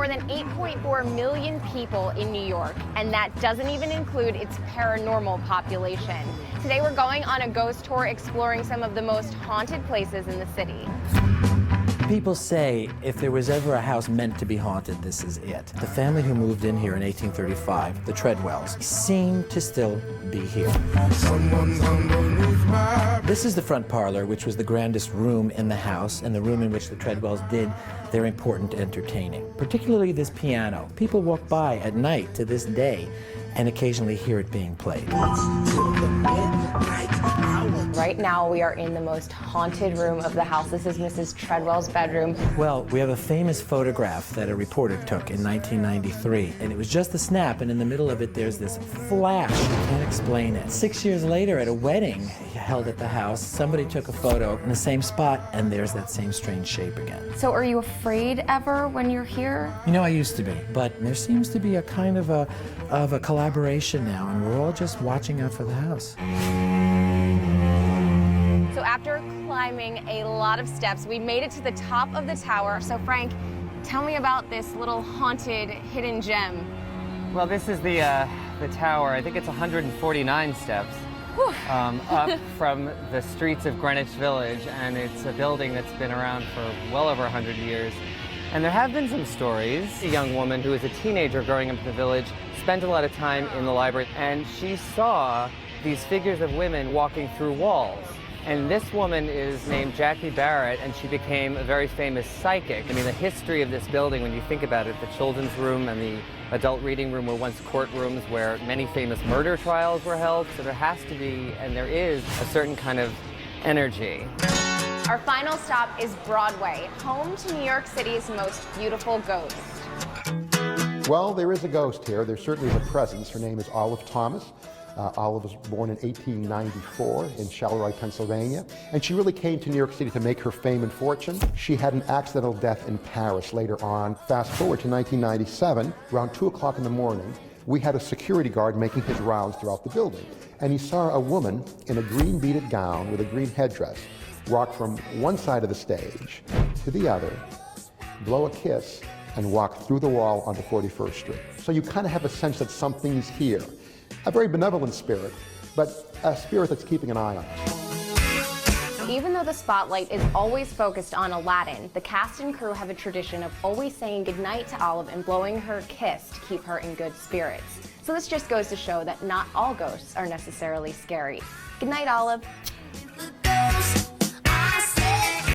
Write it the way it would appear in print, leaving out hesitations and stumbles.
more than 8.4 million people in New York, and that doesn't even include its paranormal population. Today we're going on a ghost tour exploring some of the most haunted places in the city. People say if there was ever a house meant to be haunted, this is it. The family who moved in here in 1835, the Treadwells, seem to still be here. This is the front parlor, which was the grandest room in the house and the room in which the Treadwells did their important entertaining. Particularly this piano. People walk by at night to this day and occasionally hear it being played. Right now we are in the most haunted room of the house. This is Mrs. Treadwell's bedroom. Well, we have a famous photograph that a reporter took in 1993, and it was just a snap, and in the middle of it there's this flash. You can't explain it. 6 years later, at a wedding held at the house, somebody took a photo in the same spot, and there's that same strange shape again. So are you afraid ever when you're here? You know, I used to be, but there seems to be a kind of a collaboration now, and we're all just watching out for the house. So after climbing a lot of steps, we made it to the top of the tower. So Frank, tell me about this little haunted hidden gem. Well, this is the tower. I think it's 149 steps up from the streets of Greenwich Village, and it's a building that's been around for well over 100 years. And there have been some stories. A young woman who was a teenager growing up in the village spent a lot of time in the library, and she saw these figures of women walking through walls. And this woman is named Jackie Barrett, and she became a very famous psychic. I mean, the history of this building, when you think about it, the children's room and the adult reading room were once courtrooms where many famous murder trials were held. So there has to be, and there is, a certain kind of energy. Our final stop is Broadway, home to New York City's most beautiful ghost. Well, there is a ghost here. There certainly is a presence. Her name is Olive Thomas. Olive was born in 1894 in Charleroi, Pennsylvania, and she really came to New York City to make her fame and fortune. She had an accidental death in Paris later on. Fast forward to 1997, around 2 o'clock in the morning, we had a security guard making his rounds throughout the building, and he saw a woman in a green beaded gown with a green headdress walk from one side of the stage to the other, blow a kiss, and walk through the wall onto 41st Street. So you kind of have a sense that something's here. A very benevolent spirit, but a spirit that's keeping an eye on us. Even though the spotlight is always focused on Aladdin, the cast and crew have a tradition of always saying goodnight to Olive and blowing her a kiss to keep her in good spirits. So this just goes to show that not all ghosts are necessarily scary. Good night, Olive.